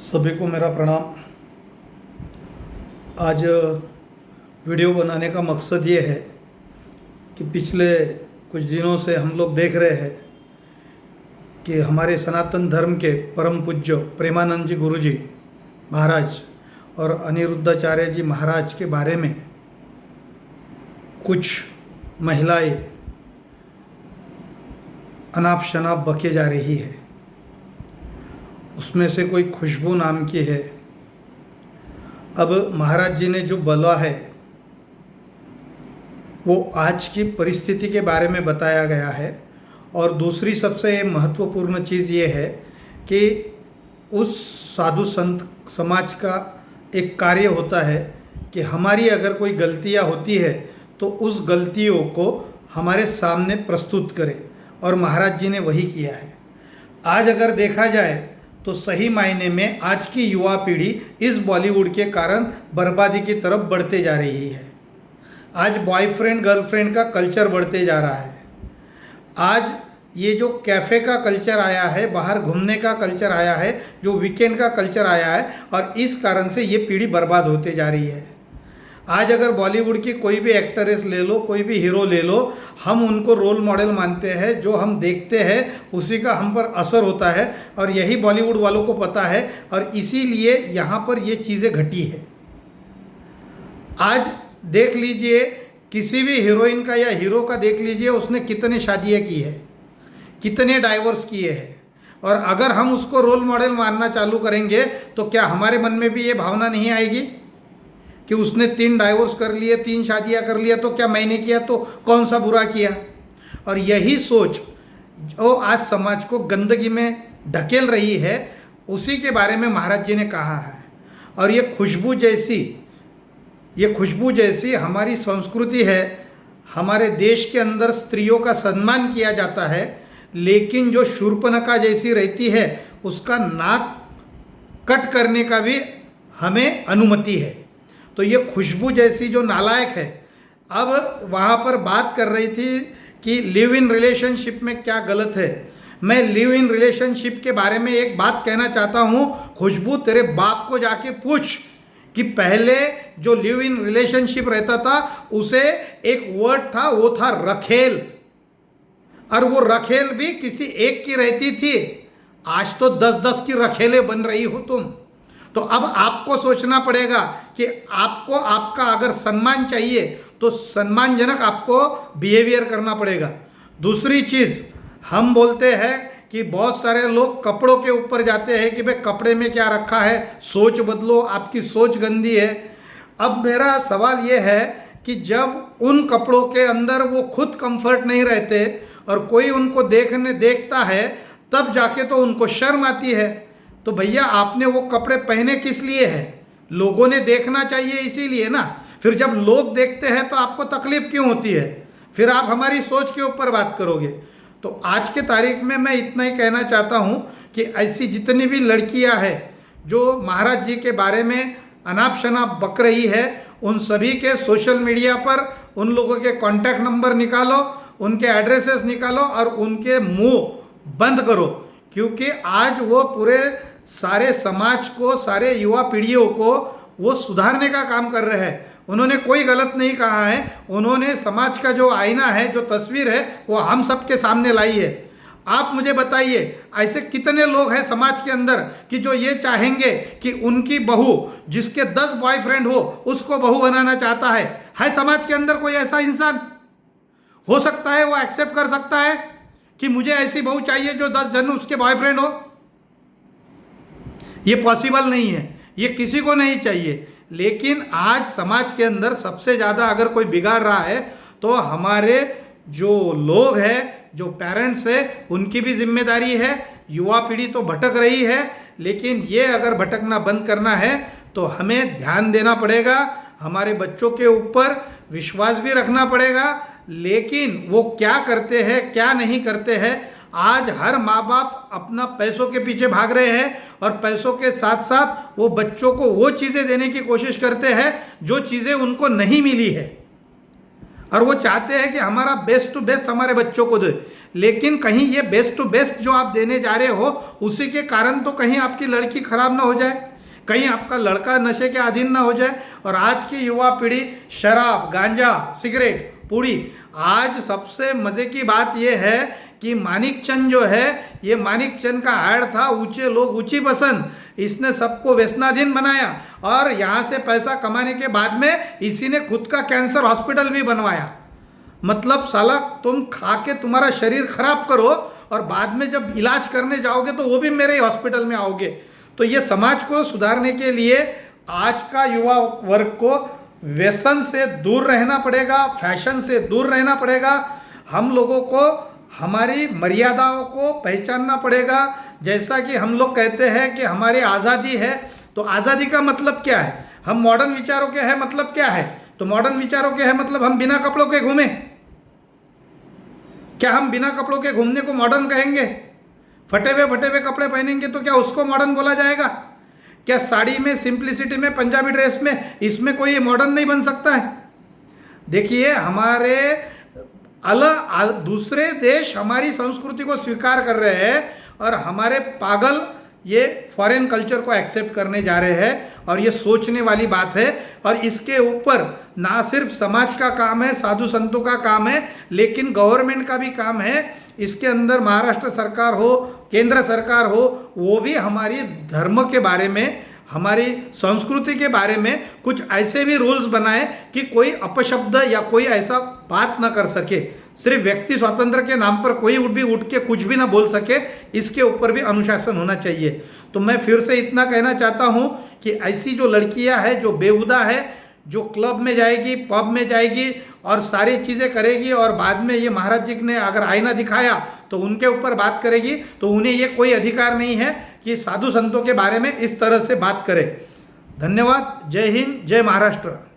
सभी को मेरा प्रणाम। आज वीडियो बनाने का मकसद ये है कि पिछले कुछ दिनों से हम लोग देख रहे हैं कि हमारे सनातन धर्म के परम पूज्य प्रेमानंद जी गुरु जी महाराज और अनिरुद्धाचार्य जी महाराज के बारे में कुछ महिलाएं अनाप शनाप बके जा रही है। उसमें से कोई खुशबू नाम की है। अब महाराज जी ने जो बोला है वो आज की परिस्थिति के बारे में बताया गया है। और दूसरी सबसे महत्वपूर्ण चीज़ ये है कि उस साधु संत समाज का एक कार्य होता है कि हमारी अगर कोई गलतियाँ होती है तो उस गलतियों को हमारे सामने प्रस्तुत करें, और महाराज जी ने वही किया है। आज अगर देखा जाए तो सही मायने में आज की युवा पीढ़ी इस बॉलीवुड के कारण बर्बादी की तरफ बढ़ते जा रही है। आज बॉयफ्रेंड गर्लफ्रेंड का कल्चर बढ़ते जा रहा है। आज ये जो कैफ़े का कल्चर आया है, बाहर घूमने का कल्चर आया है, जो वीकेंड का कल्चर आया है, और इस कारण से ये पीढ़ी बर्बाद होते जा रही है। आज अगर बॉलीवुड की कोई भी एक्ट्रेस ले लो, कोई भी हीरो ले लो, हम उनको रोल मॉडल मानते हैं। जो हम देखते हैं उसी का हम पर असर होता है, और यही बॉलीवुड वालों को पता है, और इसीलिए यहाँ पर ये चीज़ें घटी है। आज देख लीजिए किसी भी हीरोइन का या हीरो का देख लीजिए, उसने कितने शादियाँ की है, कितने डाइवोर्स किए हैं। और अगर हम उसको रोल मॉडल मानना चालू करेंगे तो क्या हमारे मन में भी ये भावना नहीं आएगी कि उसने 3 डाइवोर्स कर लिए, 3 शादियाँ कर लिया, तो क्या मैंने किया तो कौन सा बुरा किया। और यही सोच जो आज समाज को गंदगी में ढकेल रही है, उसी के बारे में महाराज जी ने कहा है। और ये खुशबू जैसी हमारी संस्कृति है। हमारे देश के अंदर स्त्रियों का सम्मान किया जाता है, लेकिन जो शूर्पणखा जैसी रहती है उसका नाक कट करने का भी हमें अनुमति है। तो ये खुशबू जैसी जो नालायक है, अब वहाँ पर बात कर रही थी कि लिव इन रिलेशनशिप में क्या गलत है। मैं लिव इन रिलेशनशिप के बारे में एक बात कहना चाहता हूँ। खुशबू, तेरे बाप को जाके पूछ कि पहले जो लिव इन रिलेशनशिप रहता था उसे एक वर्ड था, वो था रखेल, और वो रखेल भी किसी एक की रहती थी। आज तो 10-10 की रखेलें बन रही हो तुम। तो अब आपको सोचना पड़ेगा कि आपको आपका अगर सम्मान चाहिए तो सम्मानजनक आपको बिहेवियर करना पड़ेगा। दूसरी चीज़, हम बोलते हैं कि बहुत सारे लोग कपड़ों के ऊपर जाते हैं कि भाई कपड़े में क्या रखा है, सोच बदलो, आपकी सोच गंदी है। अब मेरा सवाल ये है कि जब उन कपड़ों के अंदर वो खुद कंफर्ट नहीं रहते और कोई उनको देखता है, तब जाके तो उनको शर्म आती है। तो भैया आपने वो कपड़े पहने किस लिए हैं? लोगों ने देखना चाहिए इसीलिए ना। फिर जब लोग देखते हैं तो आपको तकलीफ़ क्यों होती है? फिर आप हमारी सोच के ऊपर बात करोगे। तो आज के तारीख में मैं इतना ही कहना चाहता हूँ कि ऐसी जितनी भी लड़कियाँ हैं जो महाराज जी के बारे में अनाप शनाप बक रही है, उन सभी के सोशल मीडिया पर उन लोगों के कॉन्टैक्ट नंबर निकालो, उनके एड्रेसेस निकालो और उनके मुँह बंद करो। क्योंकि आज वो पूरे सारे समाज को, सारे युवा पीढ़ियों को वो सुधारने का काम कर रहे हैं। उन्होंने कोई गलत नहीं कहा है। उन्होंने समाज का जो आईना है, जो तस्वीर है, वो हम सब के सामने लाई है। आप मुझे बताइए ऐसे कितने लोग हैं समाज के अंदर कि जो ये चाहेंगे कि उनकी बहू जिसके 10 बॉयफ्रेंड हो उसको बहू बनाना चाहता है समाज के अंदर कोई ऐसा इंसान? हो सकता है वो एक्सेप्ट कर सकता है कि मुझे ऐसी बहू चाहिए जो 10 जन उसके बॉयफ्रेंड हो? ये पॉसिबल नहीं है, ये किसी को नहीं चाहिए। लेकिन आज समाज के अंदर सबसे ज़्यादा अगर कोई बिगाड़ रहा है तो हमारे जो लोग हैं, जो पेरेंट्स हैं, उनकी भी जिम्मेदारी है। युवा पीढ़ी तो भटक रही है, लेकिन ये अगर भटकना बंद करना है तो हमें ध्यान देना पड़ेगा, हमारे बच्चों के ऊपर विश्वास भी रखना पड़ेगा। लेकिन वो क्या करते हैं, क्या नहीं करते हैं, आज हर माँ बाप अपना पैसों के पीछे भाग रहे हैं, और पैसों के साथ साथ वो बच्चों को वो चीज़ें देने की कोशिश करते हैं जो चीज़ें उनको नहीं मिली है, और वो चाहते हैं कि हमारा बेस्ट टू बेस्ट हमारे बच्चों को दे। लेकिन कहीं ये बेस्ट टू बेस्ट जो आप देने जा रहे हो उसी के कारण तो कहीं आपकी लड़की खराब ना हो जाए, कहीं आपका लड़का नशे के अधीन ना हो जाए। और आज की युवा पीढ़ी शराब, गांजा, सिगरेट, पूड़ी। आज सबसे मज़े की बात यह है कि मानिक चंद जो है, ये मानिक चंद का ऐड था, ऊंचे लोग ऊंची पसंद। इसने सबको व्यसनाधीन बनाया और यहाँ से पैसा कमाने के बाद में इसी ने खुद का कैंसर हॉस्पिटल भी बनवाया। मतलब साला तुम खा के तुम्हारा शरीर खराब करो और बाद में जब इलाज करने जाओगे तो वो भी मेरे ही हॉस्पिटल में आओगे। तो ये समाज को सुधारने के लिए आज का युवा वर्ग को व्यसन से दूर रहना पड़ेगा, फैशन से दूर रहना पड़ेगा। हम लोगों को हमारी मर्यादाओं को पहचानना पड़ेगा। जैसा कि हम लोग कहते हैं कि हमारी आज़ादी है, तो आज़ादी का मतलब क्या है? हम मॉडर्न विचारों के हैं मतलब क्या है? तो मॉडर्न विचारों के है मतलब हम बिना कपड़ों के घूमें। क्या हम बिना कपड़ों के घूमने को मॉडर्न कहेंगे? फटे हुए कपड़े पहनेंगे तो क्या उसको मॉडर्न बोला जाएगा? क्या साड़ी में, सिंप्लिसिटी में, पंजाबी ड्रेस में, इसमें कोई मॉडर्न नहीं बन सकता है? देखिए, हमारे दूसरे देश हमारी संस्कृति को स्वीकार कर रहे हैं और हमारे पागल ये फॉरेन कल्चर को एक्सेप्ट करने जा रहे हैं। और ये सोचने वाली बात है। और इसके ऊपर ना सिर्फ समाज का काम है, साधु संतों का काम है, लेकिन गवर्नमेंट का भी काम है। इसके अंदर महाराष्ट्र सरकार हो, केंद्र सरकार हो, वो भी हमारी धर्म के बारे में, हमारी संस्कृति के बारे में कुछ ऐसे भी रूल्स बनाए कि कोई अपशब्द या कोई ऐसा बात ना कर सके। सिर्फ व्यक्ति स्वातंत्र्य के नाम पर कोई भी उठ के कुछ भी ना बोल सके, इसके ऊपर भी अनुशासन होना चाहिए। तो मैं फिर से इतना कहना चाहता हूँ कि ऐसी जो लड़कियाँ हैं जो बेहुदा है, जो क्लब में जाएगी, पब में जाएगी और सारी चीज़ें करेगी और बाद में ये महाराज जी ने अगर आईना दिखाया तो उनके ऊपर बात करेगी, तो उन्हें ये कोई अधिकार नहीं है कि साधु संतों के बारे में इस तरह से बात करें। धन्यवाद। जय हिंद, जय महाराष्ट्र।